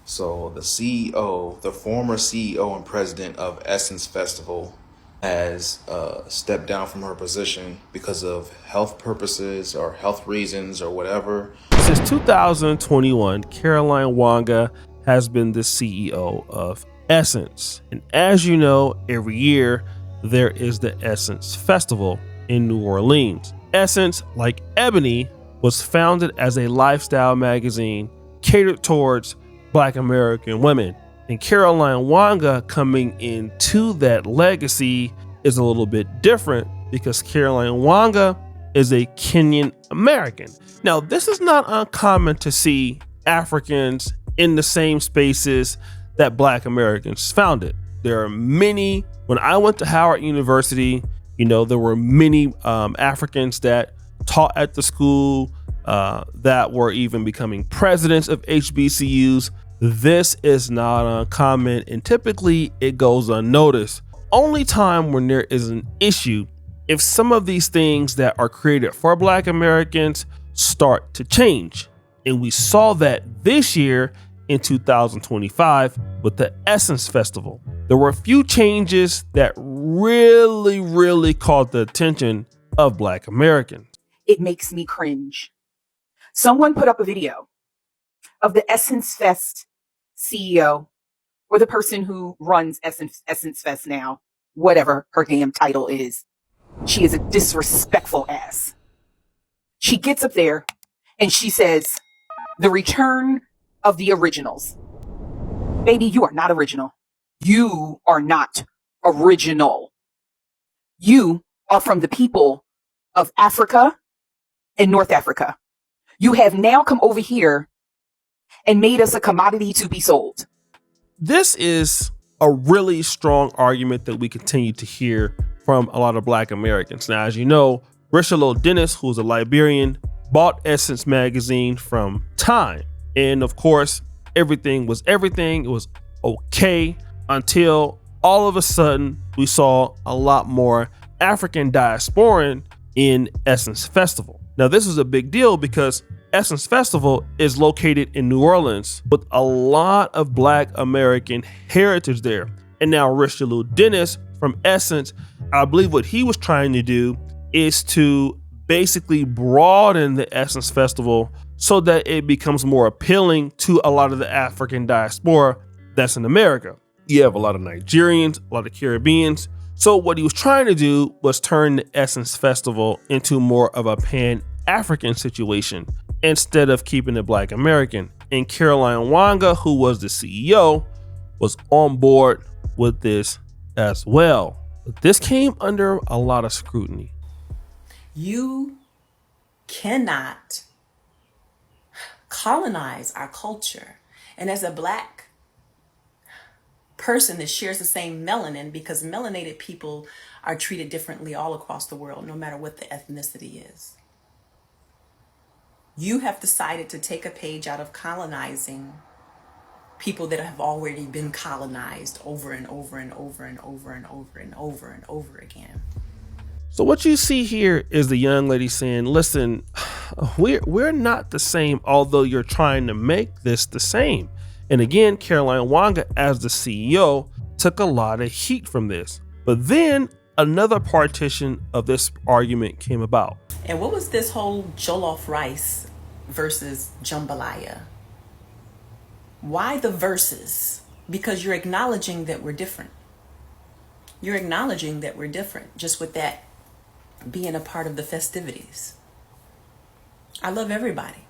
So the CEO, the former CEO and president of Essence Festival, has stepped down from her position because of health purposes or health reasons or whatever. Since 2021, Caroline Wanga has been the CEO of Essence. And as you know, every year there is the Essence Festival in New Orleans. Essence, like Ebony, was founded as a lifestyle magazine catered towards Black American women. And Caroline Wanga coming into that legacy is a little bit different because Caroline Wanga is a Kenyan American. Now, this is not uncommon to see Africans in the same spaces that Black Americans founded. There are many. When I went to Howard University, there were many Africans that taught at the school that were even becoming presidents of HBCUs. This is not uncommon, and typically it goes unnoticed. Only time when there is an issue if some of these things that are created for Black Americans start to change. And we saw that this year in 2025 with the Essence Festival. There were a few changes that really caught the attention of Black Americans. It makes me cringe. Someone put up a video of the Essence Fest CEO, or the person who runs Essence Fest now, whatever her damn title is. She is a disrespectful ass. She gets up there and she says, the return of the originals. Baby, you are not original. You are not original. You are from the people of Africa and North Africa. You have now come over here and made us a commodity to be sold. This is a really strong argument that we continue to hear from a lot of Black Americans. Now, as you know, Richelieu Dennis, who's a Liberian, bought Essence magazine from Time. And of course, everything was everything. It was okay until all of a sudden we saw a lot more African diasporan in Essence Festival. Now, this was a big deal because Essence Festival is located in New Orleans with a lot of Black American heritage there. And now Richelieu Dennis from Essence, I believe what he was trying to do is to basically broaden the Essence Festival so that it becomes more appealing to a lot of the African diaspora that's in America. You have a lot of Nigerians, a lot of Caribbeans. So what he was trying to do was turn the Essence Festival into more of a Pan-African situation instead of keeping it Black American. And Caroline Wanga, who was the CEO, was on board with this as well. But this came under a lot of scrutiny. You cannot colonize our culture. And as a Black person that shares the same melanin, because melanated people are treated differently all across the world, no matter what the ethnicity is. You have decided to take a page out of colonizing people that have already been colonized over and over and over and over and over and over and over again. So what you see here is the young lady saying, listen, we're not the same, although you're trying to make this the same. And again, Caroline Wanga, as the CEO, took a lot of heat from this. But then another partition of this argument came about. And what was this whole jollof rice versus jambalaya? Why the versus? Because you're acknowledging that we're different. You're acknowledging that we're different, just with that being a part of the festivities. I love everybody,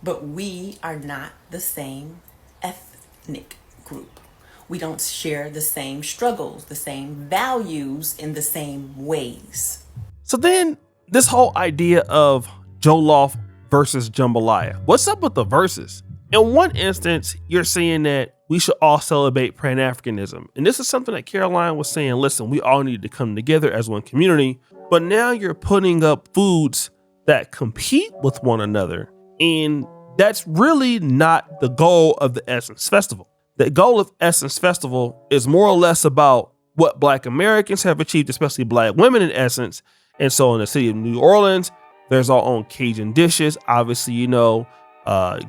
but we are not the same ethnic group. We don't share the same struggles, the same values in the same ways. So then this whole idea of Jollof versus jambalaya, what's up with the versus? In one instance, you're saying that we should all celebrate Pan-Africanism. And this is something that Caroline was saying, listen, we all need to come together as one community. But now you're putting up foods that compete with one another. And that's really not the goal of the Essence Festival. The goal of Essence Festival is more or less about what Black Americans have achieved, especially Black women in Essence. And so in the city of New Orleans, there's our own Cajun dishes. Obviously,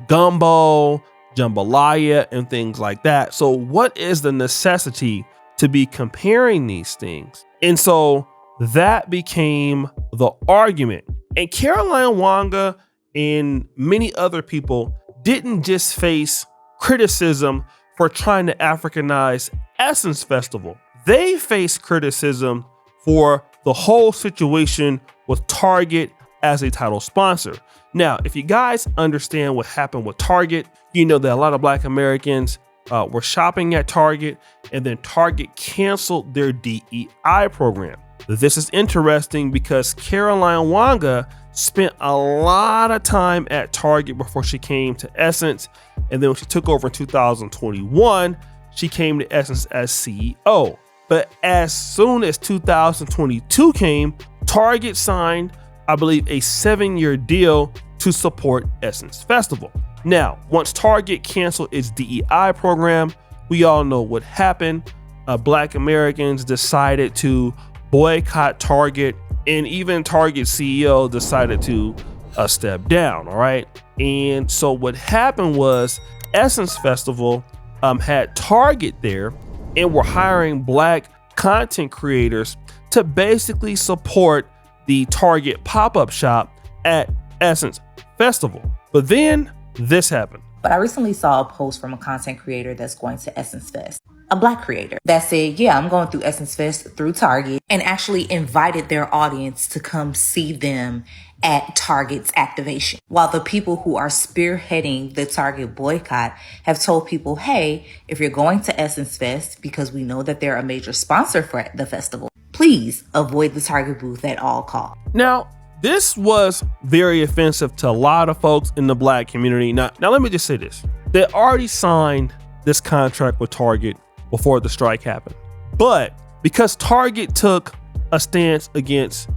gumbo, Jambalaya and things like that. So what is the necessity to be comparing these things? And so that became the argument. And Caroline Wanga and many other people didn't just face criticism for trying to Africanize Essence Festival. They faced criticism for the whole situation with Target as a title sponsor. Now, if you guys understand what happened with Target, you know that a lot of Black Americans were shopping at Target, and then Target canceled their DEI program. This is interesting because Caroline Wanga spent a lot of time at Target before she came to Essence, and then when she took over in 2021, she came to Essence as CEO. But as soon as 2022 came, Target signed, I believe, a 7-year deal to support Essence Festival. Now, once Target canceled its DEI program, we all know what happened. Black Americans decided to boycott Target, and even Target CEO decided to step down, all right? And so what happened was Essence Festival had Target there and were hiring Black content creators to basically support the Target pop-up shop at Essence Festival. But then this happened. But I recently saw a post from a content creator that's going to Essence Fest, a Black creator that said, yeah, I'm going through Essence Fest through Target, and actually invited their audience to come see them at Target's activation. While the people who are spearheading the Target boycott have told people, hey, if you're going to Essence Fest, because we know that they're a major sponsor for the festival, please avoid the Target booth at all costs. Now, this was very offensive to a lot of folks in the Black community. Now let me just say this. They already signed this contract with Target before the strike happened. But because Target took a stance against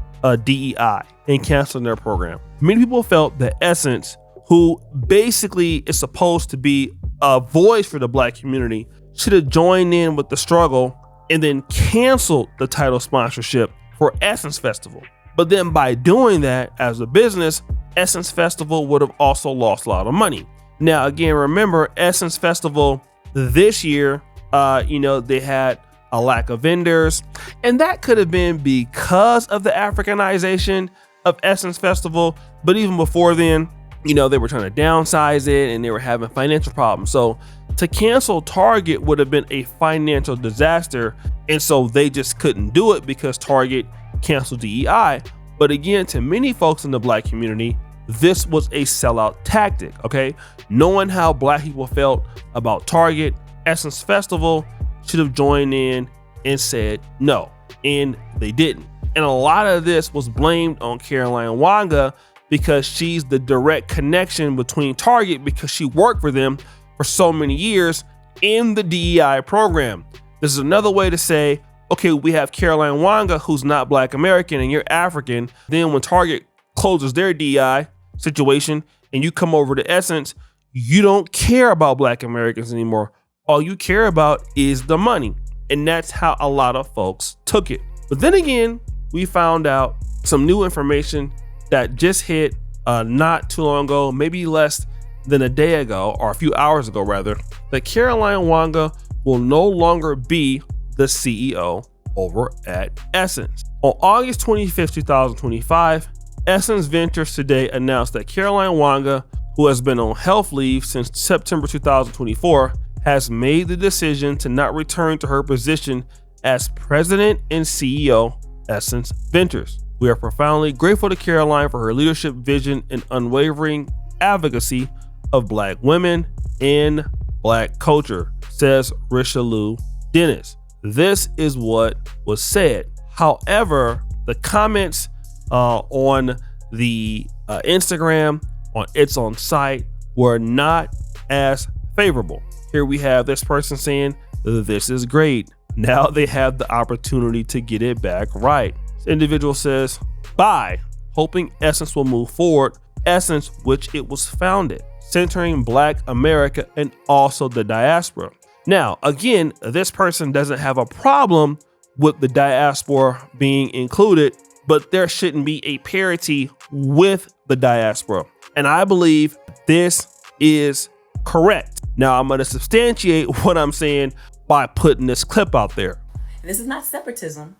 DEI and canceling their program, many people felt that Essence, who basically is supposed to be a voice for the Black community, should have joined in with the struggle and then canceled the title sponsorship for Essence Festival. But then by doing that as a business, Essence Festival would have also lost a lot of money. Now, again, remember Essence Festival this year, they had a lack of vendors, and that could have been because of the Africanization of Essence Festival. But even before then, they were trying to downsize it and they were having financial problems. So to cancel Target would have been a financial disaster. And so they just couldn't do it because Target canceled DEI. But again, to many folks in the Black community, this was a sellout tactic, okay? Knowing how Black people felt about Target, Essence Festival should have joined in and said no, and they didn't. And a lot of this was blamed on Caroline Wanga because she's the direct connection between Target, because she worked for them for so many years in the DEI program. This is another way to say, okay, we have Caroline Wanga, who's not Black American, and you're African. Then when Target closes their DEI situation and you come over to Essence, you don't care about Black Americans anymore. All you care about is the money. And that's how a lot of folks took it. But then again, we found out some new information that just hit not too long ago, maybe less than a day ago, or a few hours ago rather, that Caroline Wanga will no longer be the CEO over at Essence. On August 25th, 2025, Essence Ventures today announced that Caroline Wanga, who has been on health leave since September 2024, has made the decision to not return to her position as president and CEO Essence Ventures. We are profoundly grateful to Caroline for her leadership, vision, and unwavering advocacy of Black women and Black culture, says Richelieu Dennis. This is what was said. However, the comments on the Instagram, on its own site, were not as favorable. Here we have this person saying, this is great. Now they have the opportunity to get it back right. This individual says, bye, hoping Essence will move forward. Essence, which it was founded, centering Black America and also the diaspora. Now, again, this person doesn't have a problem with the diaspora being included, but there shouldn't be a parity with the diaspora. And I believe this is correct. Now I'm going to substantiate what I'm saying by putting this clip out there. This is not separatism.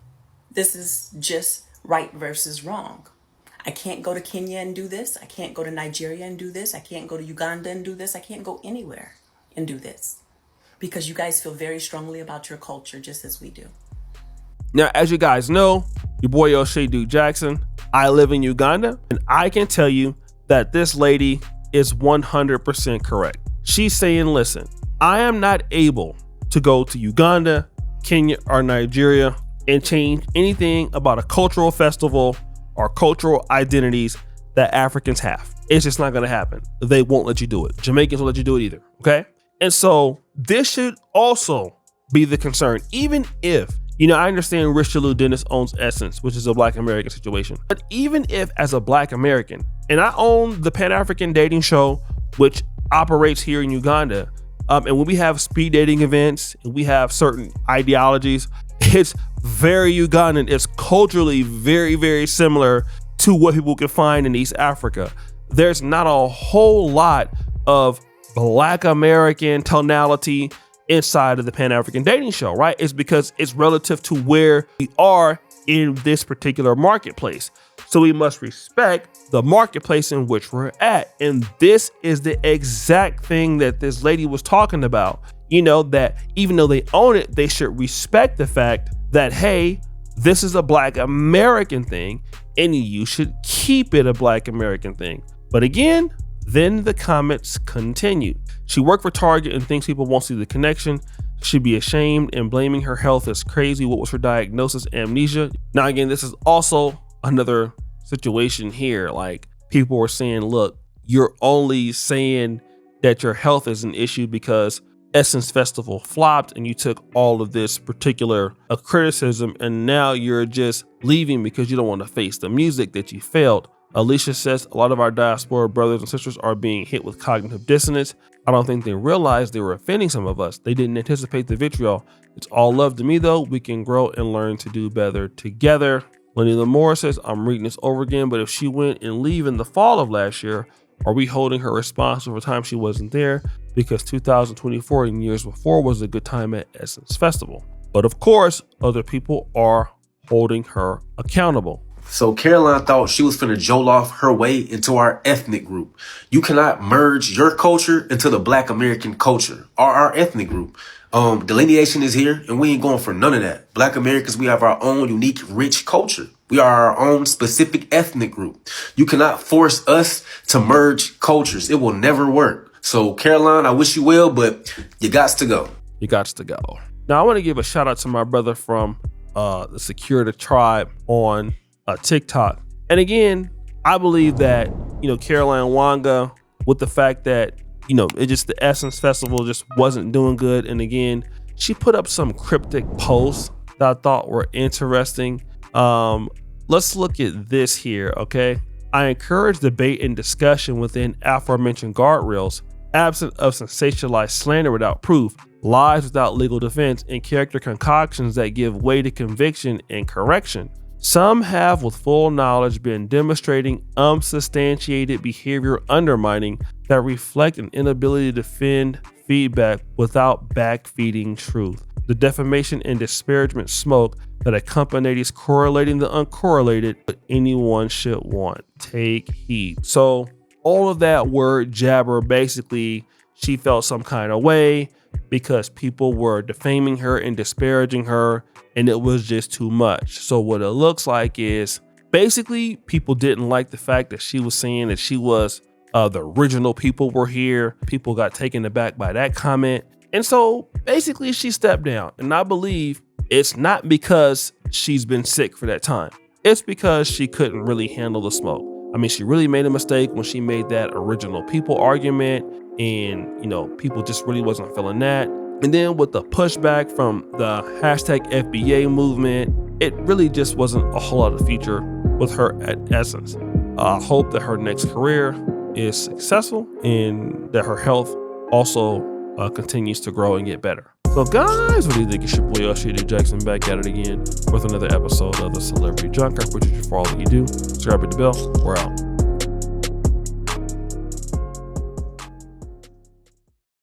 This is just right versus wrong. I can't go to Kenya and do this. I can't go to Nigeria and do this. I can't go to Uganda and do this. I can't go anywhere and do this because you guys feel very strongly about your culture just as we do. Now, as you guys know, your boy Oshay Duke Jackson, I live in Uganda, and I can tell you that this lady is 100% correct. She's saying, listen, I am not able to go to Uganda, Kenya, or Nigeria and change anything about a cultural festival or cultural identities that Africans have. It's just not going to happen. They won't let you do it. Jamaicans won't let you do it either. Okay. And so this should also be the concern, even if, I understand Richelieu Dennis owns Essence, which is a Black American situation. But even if as a Black American, and I own the Pan-African dating show, which operates here in Uganda, and when we have speed dating events and we have certain ideologies, it's very Ugandan. It's culturally very, very similar to what people can find in East Africa. There's not a whole lot of Black American tonality inside of the Pan-African dating show, right? It's because it's relative to where we are in this particular marketplace. So we must respect the marketplace in which we're at. And this is the exact thing that this lady was talking about. That even though they own it, they should respect the fact that, hey, this is a Black American thing and you should keep it a Black American thing. But again, then the comments continued. She worked for Target and thinks people won't see the connection. She'd be ashamed and blaming her health is crazy. What was her diagnosis? Amnesia. Now, again, this is also another situation here. Like, people were saying, look, you're only saying that your health is an issue because Essence Festival flopped and you took all of this particular criticism, and now you're just leaving because you don't want to face the music that you failed. Alicia says a lot of our diaspora brothers and sisters are being hit with cognitive dissonance. I don't think they realized they were offending some of us. They didn't anticipate the vitriol. It's all love to me though. We can grow and learn to do better together. Lenny Lamore says, I'm reading this over again, but if she went and leave in the fall of last year, are we holding her responsible for time she wasn't there? Because 2024 and years before was a good time at Essence Festival. But of course, other people are holding her accountable. So Caroline thought she was finna Jollof her way into our ethnic group. You cannot merge your culture into the Black American culture or our ethnic group. Delineation is here and we ain't going for none of that. Black Americans, we have our own unique, rich culture. We are our own specific ethnic group. You cannot force us to merge cultures. It will never work. So Caroline, I wish you well, but you gots to go. You gots to go. Now I want to give a shout out to my brother from the Security Tribe on TikTok. And again, I believe that, Caroline Wanga, with the fact that, it just, the Essence Festival just wasn't doing good. And again, she put up some cryptic posts that I thought were interesting. Let's look at this here, okay? I encourage debate and discussion within aforementioned guardrails, absent of sensationalized slander without proof, lies without legal defense, and character concoctions that give way to conviction and correction. Some have, with full knowledge, been demonstrating unsubstantiated behavior undermining that reflect an inability to defend feedback without backfeeding truth. The defamation and disparagement smoke that accompanies correlating the uncorrelated, but anyone should want. Take heed. So all of that word jabber, basically, she felt some kind of way because people were defaming her and disparaging her, and it was just too much. So what it looks like is basically people didn't like the fact that she was saying that she was the original people were here. People got taken aback by that comment. And so basically she stepped down. And I believe it's not because she's been sick for that time. It's because she couldn't really handle the smoke. I mean, she really made a mistake when she made that original people argument, and, people just really wasn't feeling that. And then with the pushback from the hashtag FBA movement, it really just wasn't a whole lot of future with her at Essence. I hope that her next career is successful and that her health also continues to grow and get better. So guys, what do you think? It's your boy Oshay Jackson back at it again with another episode of the Celebrity Junk. I appreciate you for all that you do. Subscribe to the bell. We're out.